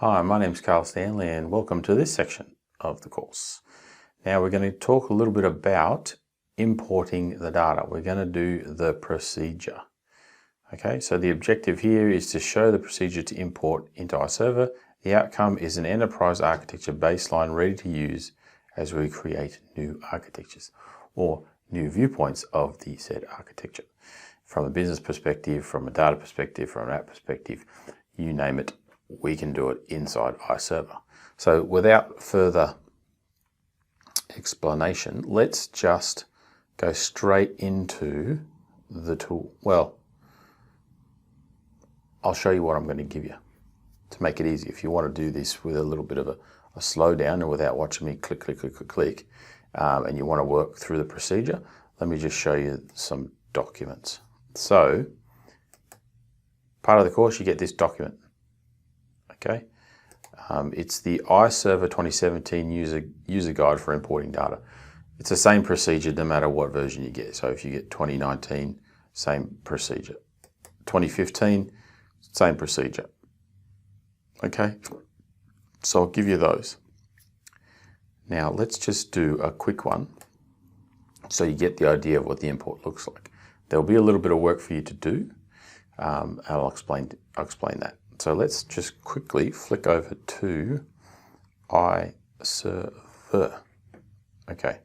Hi, my name is Carl Stanley and welcome to this section of the course. Now we're going to talk a little bit about importing the data. We're going to do the procedure. Okay, so the objective here is to show the procedure to import into iServer. The outcome is an enterprise architecture baseline ready to use as we create new architectures or new viewpoints of the said architecture. From a business perspective, from a data perspective, from an app perspective, you name it, we can do it inside iServer. So without further explanation, let's just go straight into the tool. Well, I'll show you what I'm going to give you to make it easy. If you want to do this with a little bit of a slowdown and without watching me click, and you want to work through the procedure, let me just show you some documents. So, part of the course, you get this document. Okay, it's the iServer 2017 user guide for importing data. It's the same procedure no matter what version you get. So if you get 2019, same procedure. 2015, same procedure. Okay, so I'll give you those. Now let's just do a quick one so you get the idea of what the import looks like. There'll be a little bit of work for you to do, and I'll explain that. So let's just quickly flick over to iServer. Okay,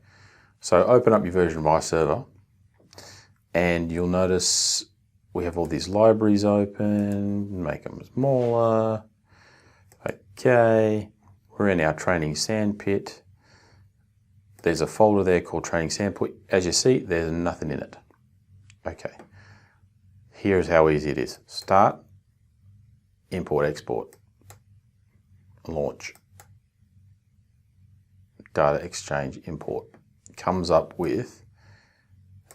so open up your version of iServer and you'll notice we have all these libraries open, make them smaller. Okay, we're in our training sandpit. There's a folder there called training sandpit. As you see, there's nothing in it. Okay, here's how easy it is. Start, import, export, launch, data exchange, import. It comes up with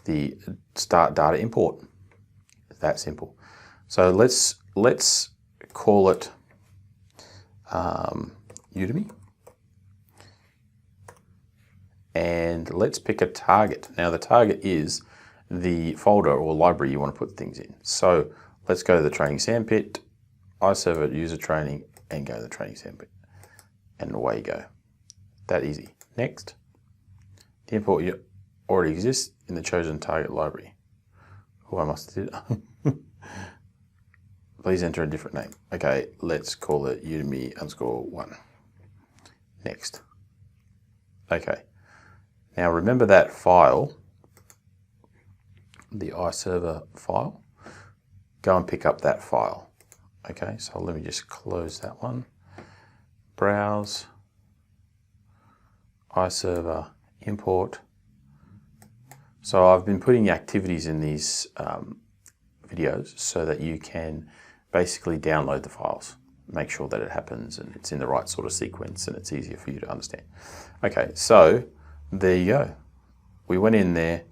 the start data import. It's that simple. So let's call it Udemy, and let's pick a target. Now the target is the folder or library you want to put things in. So let's go to the training sandpit, iServer user training, and go to the training sandpit, and away you go. That easy. Next, the import already exists in the chosen target library. Oh, I must have did it. Please enter a different name. Okay, let's call it Udemy_1. Next. Okay. Now remember that file, the iServer file. Go and pick up that file. Okay, so let me just close that one. Browse, iServer, import. So I've been putting activities in these videos so that you can basically download the files. Make sure that it happens and it's in the right sort of sequence and it's easier for you to understand. Okay, so there you go. We went in there.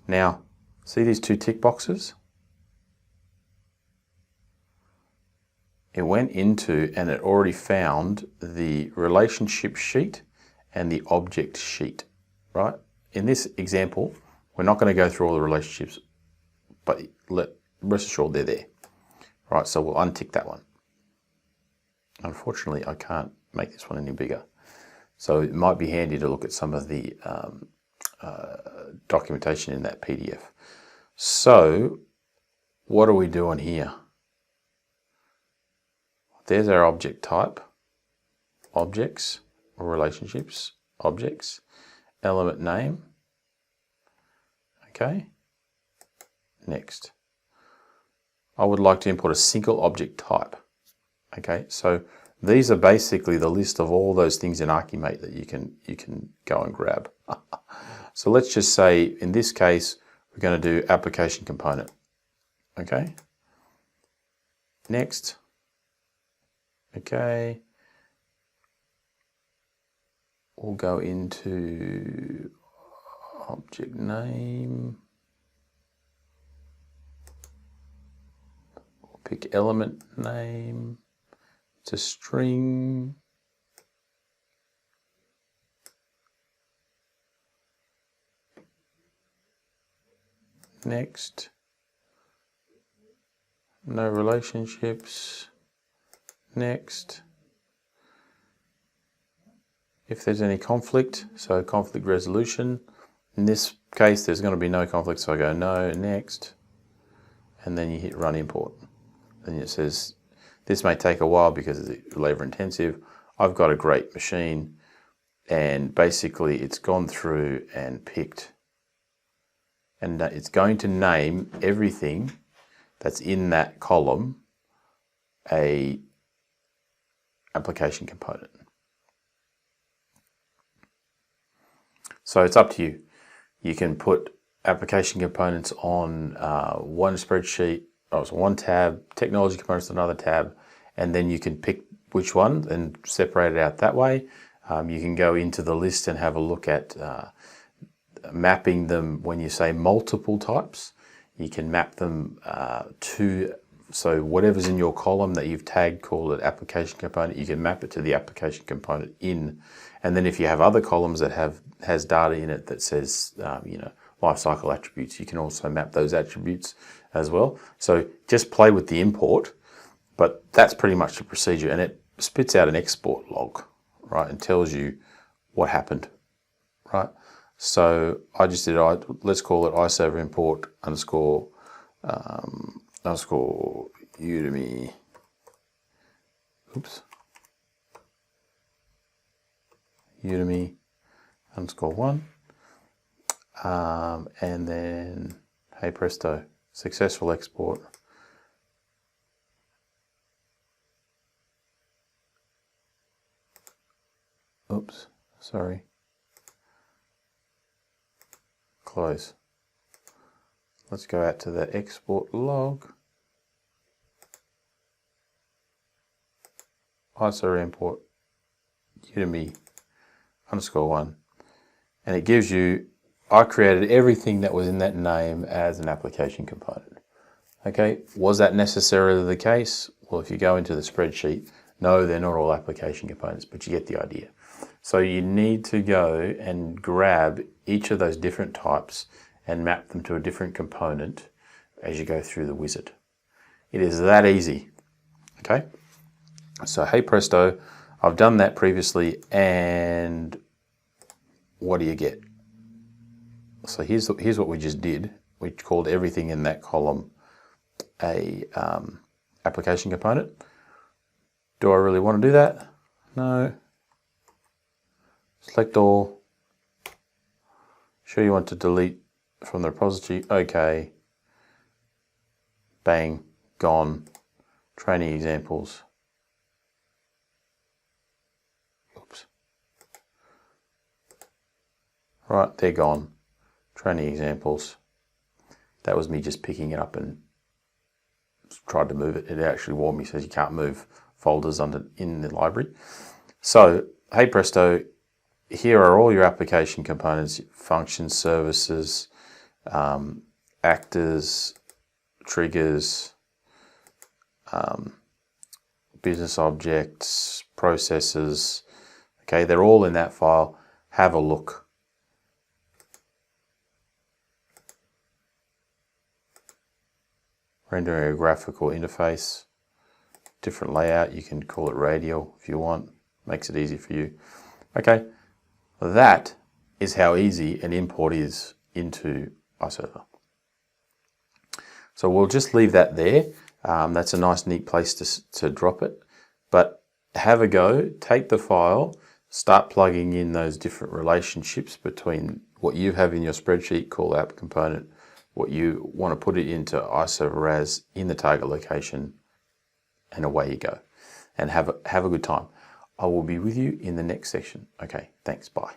Now, see these two tick boxes? It went into and it already found the relationship sheet and the object sheet, right? In this example, we're not going to go through all the relationships, but rest assured they're there. Right, so we'll untick that one. Unfortunately, I can't make this one any bigger. So it might be handy to look at some of the documentation in that PDF. So what are we doing here? There's our object type, objects or relationships, objects, element name. Okay, next. I would like to import a single object type. Okay, so these are basically the list of all those things in Archimate that you can go and grab. So let's just say, in this case, we're going to do application component. Okay, next. Okay, we'll go into object name. We'll pick element name. It's a string. Next. No relationships. Next. if there's any conflict, so conflict resolution. In this case, there's going to be no conflict, so I go no, next, and then you hit run import. And it says, this may take a while because it's labor intensive. I've got a great machine, and basically it's gone through and picked, and it's going to name everything that's in that column a application component. So it's up to you. You can put application components on one spreadsheet, one tab, technology components on another tab, and then you can pick which one and separate it out that way. You can go into the list and have a look at mapping them. When you say multiple types, you can map them so whatever's in your column that you've tagged, call it application component, you can map it to the application component in. And then if you have other columns that has data in it that says, lifecycle attributes, you can also map those attributes as well. So just play with the import, but that's pretty much the procedure, and it spits out an export log, right, and tells you what happened, right? So I just did, let's call it iServer import underscore Udemy, Udemy _1, and then, hey presto, successful export. Oops, sorry. Close. Let's go out to the export log. iServer import Udemy _1, and it gives you, I created everything that was in that name as an application component. Okay, was that necessarily the case? Well, if you go into the spreadsheet, no, they're not all application components, but you get the idea. So you need to go and grab each of those different types and map them to a different component as you go through the wizard. It is that easy. Okay, so hey presto, I've done that previously, and what do you get? So here's what we just did. We called everything in that column a application component. Do I really want to do that? No. Select all. Sure you want to delete from the repository? Okay. Bang, gone. Training examples. Oops. Right, they're gone. Training examples. That was me just picking it up and tried to move it. It actually warned me, says you can't move folders in the library. So, hey presto, here are all your application components: functions, services, actors, triggers, business objects, processes. Okay, they're all in that file. Have a look. Rendering a graphical interface, different layout. You can call it radial if you want. Makes it easy for you. Okay, that is how easy an import is into iServer. So we'll just leave that there. That's a nice, neat place to drop it. But have a go, take the file, start plugging in those different relationships between what you have in your spreadsheet, call app component, what you want to put it into iServer as in the target location, and away you go. And have a good time. I will be with you in the next section. Okay, thanks, bye.